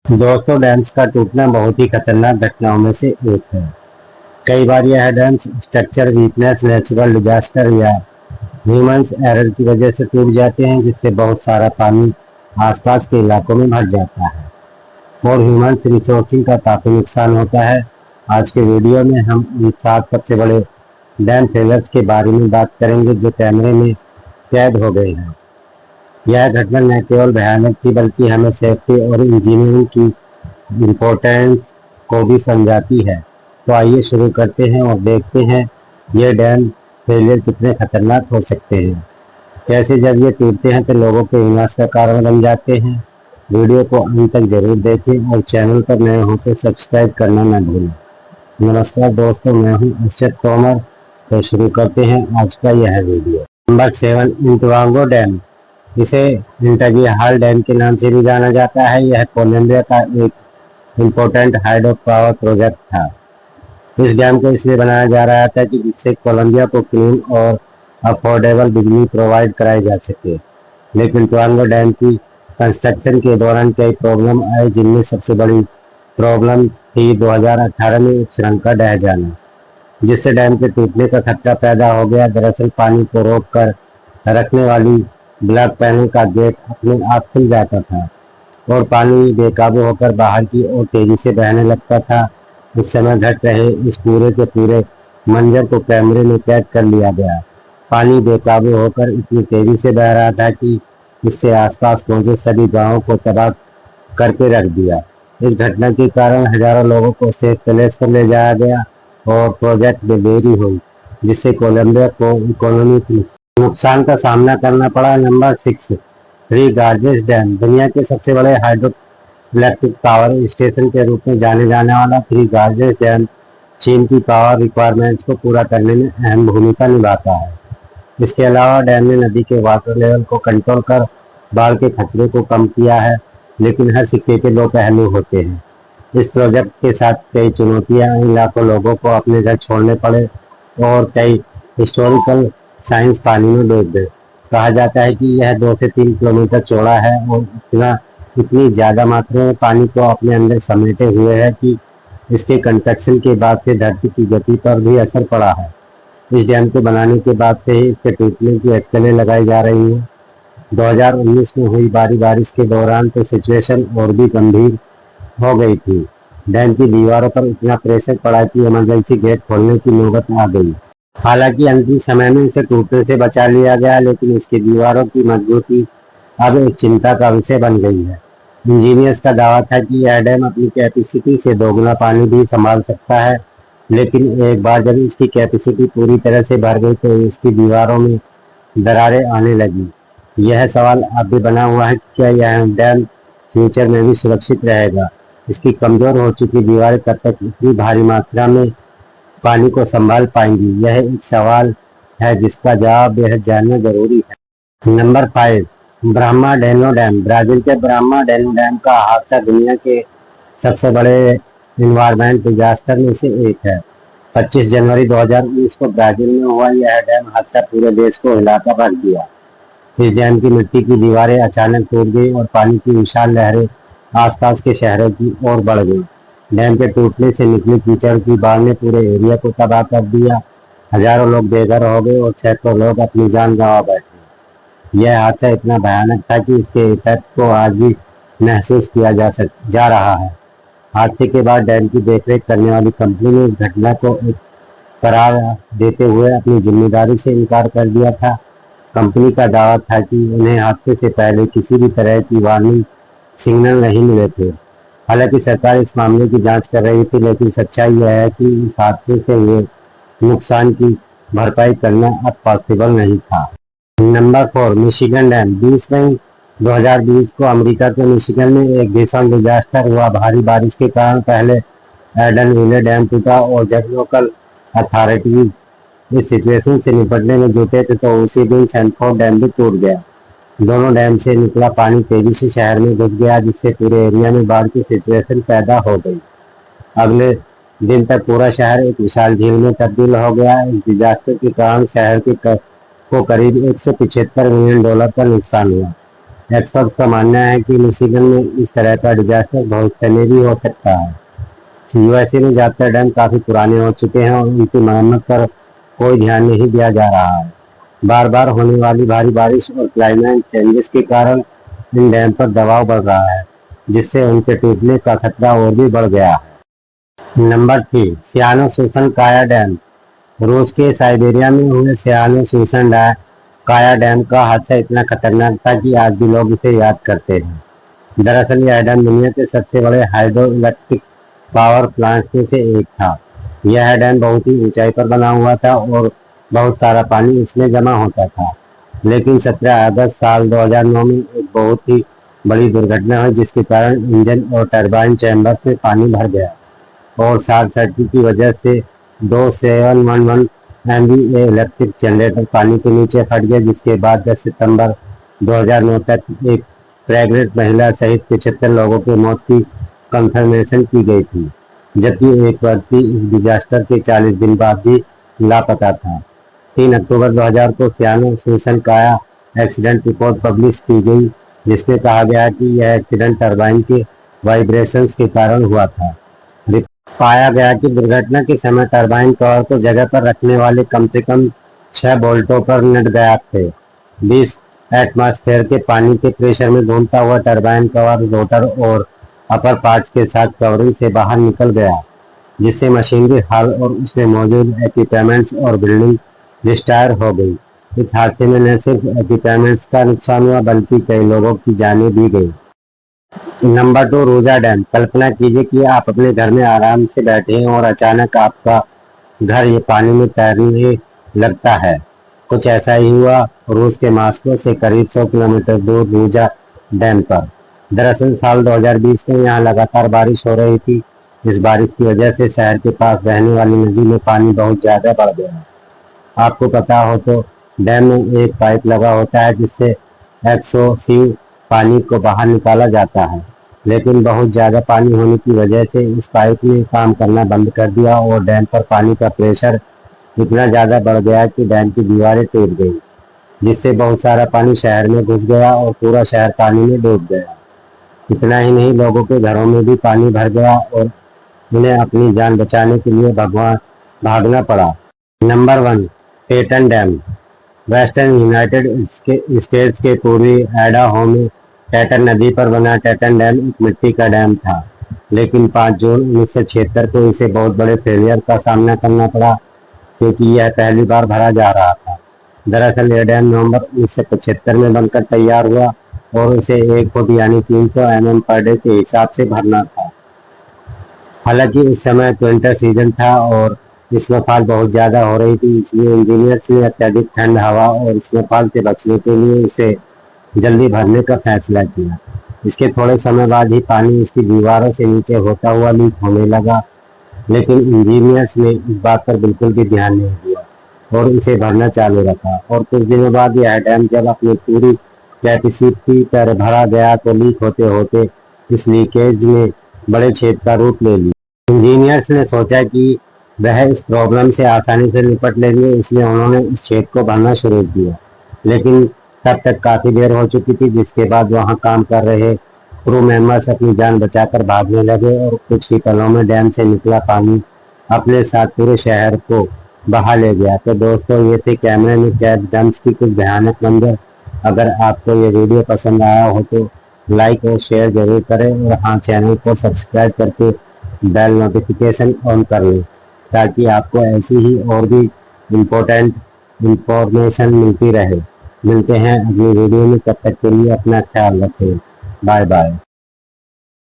दोस्तों, डैम्स का टूटना बहुत ही खतरनाक घटनाओं में से एक है। कई बार यह dams structure weakness, natural disaster या ह्यूमंस एरर की वजह से टूट जाते हैं, जिससे बहुत सारा पानी आसपास के इलाकों में भर जाता है और ह्यूमंस रिसोर्सिंग का काफी नुकसान होता है। आज के वीडियो में हम इन 7 सबसे बड़े डैम फेलर्स के बारे में बात करेंगे जो कैमरे में कैद हो गए हैं। यह घटना न केवल भयानक थी बल्कि हमें सेफ्टी और इंजीनियरिंग की इम्पोर्टेंस को भी समझाती है। तो आइए शुरू करते हैं और देखते हैं ये डैम फेलियर कितने खतरनाक हो सकते हैं। कैसे जब ये टूटते हैं तो लोगों के विनाश का कारण बन जाते हैं। वीडियो को अंत तक जरूर देखें और चैनल पर नए हो तो सब्सक्राइब करना न भूलें। नमस्कार दोस्तों, मैं हूं अर्शद तोमर। तो शुरू करते हैं आज का यह वीडियो। Number 7, इंटवांगो dam. इसे इंटगिहाल डैम के नाम से भी जाना जाता है। यह कोलंबिया का एक इम्पोर्टेंट हाइड्रो पावर प्रोजेक्ट था। इस डैम को इसलिए बनाया जा रहा था कि जिससे कोलंबिया को क्लीन और अफोर्डेबल बिजली प्रोवाइड कराई जा सके। लेकिन टुआंगो डैम की कंस्ट्रक्शन के दौरान कई प्रॉब्लम आए, जिनमें सबसे बड़ी प्रॉब्लम थी 2018 में एक सुरंग का ढह जाना, जिससे डैम के टूटने का खतरा पैदा हो गया। दरअसल पानी को रोक कर रखने वाली ब्लॉक पैनल का गेट अपने आप खुल जाता था और पानी बेकाबू होकर बाहर की ओर तेजी से बहने लगता था। उस समय घट रहे इस पूरे के पूरे मंजर को कैमरे में कैद कर लिया गया। पानी बेकाबू होकर इतनी तेजी से बह रहा था कि इससे आसपास मौजूद सभी गांवों को तबाह करके रख दिया। इस घटना के कारण हजारों लोगों को सेफ प्लेस पर ले जाया गया और प्रोजेक्ट में देरी हुई, जिससे कोलंबिया को इकोनॉमिक नुकसान का सामना करना पड़ा। Number 6, Three Gorges Dam. दुनिया के सबसे बड़े हाइड्रो इलेक्ट्रिक पावर स्टेशन के रूप में जाने जाने वाला थ्री गार्जेस डैम चीन की पावर रिक्वायरमेंट्स को पूरा करने में अहम भूमिका निभाता है। इसके अलावा डैम ने नदी के वाटर लेवल को कंट्रोल कर बाढ़ के खतरे को कम किया है। लेकिन हर सिक्के के 2 पहलू होते हैं। इस प्रोजेक्ट के साथ कई चुनौतियां आई। लाखों लोगों को अपने घर छोड़ने पड़े और कई हिस्टोरिकल साइंस पानी में डूब गए। कहा जाता है कि यह 2 से 3 किलोमीटर चौड़ा है और इतनी ज्यादा मात्रा में पानी को अपने अंदर समेटे हुए है कि इसके कंस्ट्रक्शन के बाद से धरती की गति पर भी असर पड़ा है। इस डैम को बनाने के बाद से ही इसके टूटने की अटकलें लगाई जा रही हैं। 2019 में हुई भारी बारिश के दौरान तो सिचुएशन और भी गंभीर हो गई थी। डैम की दीवारों पर इतना प्रेशर पड़ा कि इमरजेंसी गेट खोलने की नौबत आ गई। हालांकि अंतिम समय में इसे टूटने से बचा लिया गया, लेकिन इसकी दीवारों की मजबूती अब एक चिंता का विषय बन गई है। इंजीनियर्स का दावा था कि यह डैम अपनी कैपेसिटी से दोगुना पानी भी संभाल सकता है, लेकिन एक बार जब इसकी कैपेसिटी पूरी तरह से भर गई तो इसकी दीवारों में दरारें आने लगी। यह सवाल अब भी बना हुआ है कि क्या यह डैम फ्यूचर में भी सुरक्षित रहेगा। इसकी कमजोर हो चुकी दीवारें कब तक इतनी भारी मात्रा में पानी को संभाल पाएंगी, यह एक सवाल है जिसका जवाब बेहद जानना जरूरी है। Number 5, ब्रह्माडेनो dam. ब्राजील के ब्रह्माडेनो डैम का हादसा दुनिया के सबसे बड़े इन्वायरमेंट डिजास्टर में से एक है। 25 जनवरी 2019 को ब्राजील में हुआ यह डैम हादसा पूरे देश को हिलाकर रख दिया। इस डैम की मिट्टी की दीवारें अचानक टूट गई और पानी की विशाल लहरें आसपास के शहरों की ओर बढ़ गई। डैम के टूटने से निकली कीचड़ की बाढ़ ने पूरे एरिया को तबाह कर दिया। हजारों लोग बेघर हो गए और सैकड़ों लोग अपनी जान गंवा बैठे। यह हादसा इतना भयानक था कि इसके इफेक्ट को आज भी महसूस किया जा रहा है। हादसे के बाद डैम की देखरेख करने वाली कंपनी ने इस घटना को एक करार देते हुए अपनी जिम्मेदारी से इनकार कर दिया था। कंपनी का दावा था कि उन्हें हादसे से पहले किसी भी तरह की वार्निंग सिग्नल नहीं मिले थे। हालांकि सरकार इस मामले की जांच कर रही थी, लेकिन सच्चाई यह है कि इस हादसे से हुए नुकसान की भरपाई करना अब पॉसिबल नहीं था। Number 4, Michigan dam. 20 मई 2020 को अमेरिका के मिशिगन में एक भीषण डिजास्टर हुआ। भारी बारिश के कारण पहले एडन विले डैम टूटा और जब लोकल अथॉरिटीज इस सिचुएशन से निपटने में जुटे थे तो उसी दिन सैनफोर्ड डैम भी टूट गया। दोनों डैम से निकला पानी तेजी से शहर में घुस गया, जिससे पूरे एरिया में बाढ़ की सिचुएशन पैदा हो गई। अगले दिन तक पूरा शहर एक विशाल झील में तब्दील हो गया। इस डिजास्टर के कारण शहर को करीब $175 मिलियन का नुकसान हुआ। एक्सपर्ट का मानना है कि मिशिगन में इस तरह का डिजास्टर भविष्य में भी हो सकता है। यूएसए में ज्यादातर डैम काफी पुराने हो चुके हैं और उनकी मरम्मत पर कोई ध्यान नहीं दिया जा रहा है। बार बार होने वाली भारी बारिश और क्लाइमेट चेंजेस के कारण इन डैम पर दबाव बढ़ रहा है, जिससे उनके टूटने का खतरा और भी बढ़ गया है। नंबर 3, सियानो सूसन काया डैम। रूस के साइबेरिया में हुए सियानो सूसन काया डैम का हादसा इतना खतरनाक था कि आज भी लोग इसे याद करते हैं। दरअसल यह डैम दुनिया के सबसे बड़े हाइड्रो इलेक्ट्रिक पावर प्लांट में से एक था। यह डैम बहुत ही ऊंचाई पर बना हुआ था और बहुत सारा पानी इसमें जमा होता था। लेकिन 17 अगस्त साल 2009 में एक बहुत ही बड़ी दुर्घटना हुई, जिसके कारण इंजन और टरबाइन चैम्बर्स में पानी भर गया और शॉर्ट सर्किट की वजह से 2711 MVA इलेक्ट्रिक जनरेटर पानी के नीचे फट गया, जिसके बाद 10 सितंबर 2009 तक एक प्रेग्नेंट महिला सहित 75 लोगों की मौत की कंफर्मेशन की गई थी, जबकि एक व्यक्ति इस डिजास्टर के 40 दिन बाद भी लापता था। 3 अक्टूबर 2000 को सियानो सूसन काया एक्सीडेंट रिपोर्ट पब्लिश की गई, जिसमें कहा गया कि यह एक्सीडेंट टरबाइन के वाइब्रेशंस के कारण हुआ था। पाया गया कि दुर्घटना के समय टरबाइन कवर को जगह पर रखने वाले कम से कम 6 बोल्टों पर नट गया थे। 20 एटमॉस्फेयर के पानी के प्रेशर में घूमता हुआ टरबाइन कवर रोटर और अपर पार्ट्स के साथ कवरिंग से बाहर निकल गया, जिससे मशीनरी हॉल और उसमें मौजूद इक्विपमेंट्स और बिल्डिंग डिस्ट्रॉय हो गई। इस हादसे में न सिर्फ इक्विपमेंट्स का नुकसान हुआ, बल्कि कई लोगों की जानें भी गई। Number 2, Ruja dam. कल्पना कीजिए कि आप अपने घर में आराम से बैठे हैं और अचानक आपका घर ये पानी में तैरने लगता है। कुछ ऐसा ही हुआ रूस के मॉस्को से करीब 100 किलोमीटर दूर रूजा डैम पर। दरअसल साल 2020 में यहाँ लगातार बारिश हो रही थी। इस बारिश की वजह से शहर के पास बहने वाली नदी में पानी बहुत ज्यादा बढ़ गया। आपको पता हो तो डैम में एक पाइप लगा होता है जिससे एक्सोसिव पानी को बाहर निकाला जाता है, लेकिन बहुत ज़्यादा पानी होने की वजह से इस पाइप ने काम करना बंद कर दिया और डैम पर पानी का प्रेशर इतना ज़्यादा बढ़ गया कि डैम की दीवारें टूट गई, जिससे बहुत सारा पानी शहर में घुस गया और पूरा शहर पानी में डूब गया। इतना ही नहीं, लोगों के घरों में भी पानी भर गया और उन्हें अपनी जान बचाने के लिए भागना पड़ा। Number 1, Teton dam. Western United states के पूर्वी आइडाहो में टैटन नदी पर बना टैटन डैम एक मिट्टी का डैम था, लेकिन 5 जून 1976 को इसे बहुत बड़े फेलियर का सामना करना पड़ा, क्योंकि यह पहली बार भरा जा रहा था। दरअसल यह डैम नवंबर 1975 में बनकर तैयार हुआ और उसे 1 फुट यानी 300 mm पर डे के हिसाब से भरना था। हालांकि उस समय विंटर सीजन था और स्नोफॉल बहुत ज़्यादा हो रही थी, इसलिए इंजीनियर्स ने अत्यधिक ठंड हवा और स्नोफॉल से बचने के लिए इसे जल्दी भरने का फैसला किया। इसके थोड़े समय बाद ही पानी इसकी दीवारों से नीचे होता हुआ लीक होने लगा, लेकिन इंजीनियर्स ने इस बात पर बिल्कुल भी ध्यान नहीं दिया और इसे भरना चालू रखा। और कुछ दिनों बाद यह डैम जब अपनी पूरी कैपेसिटी पर भरा गया तो लीक होते होते इस लीकेज ने बड़े छेद का रूप ले लिया। इंजीनियर्स ने सोचा कि वह इस प्रॉब्लम से आसानी से निपट लेंगे, इसलिए उन्होंने इस छेद को भरना शुरू किया, लेकिन तब तक काफी देर हो चुकी थी, जिसके बाद वहां काम कर रहे क्रू मेंबर्स अपनी जान बचाकर भागने लगे और कुछ ही पलों में डैम से निकला पानी अपने साथ पूरे शहर को बहा ले गया। तो दोस्तों, ये थे कैमरे में कैद डैम्स की कुछ भयानक मंजर। अगर आपको ये वीडियो पसंद आया हो तो लाइक और शेयर जरूर करें और हाँ, चैनल को सब्सक्राइब करके बेल नोटिफिकेशन ऑन कर लें, ताकि आपको ऐसी ही और भी इम्पोर्टेंट इंफॉर्मेशन मिलती रहे। मिलते हैं अगली वीडियो में, तब तक के लिए अपना ख्याल रखें। Bye bye.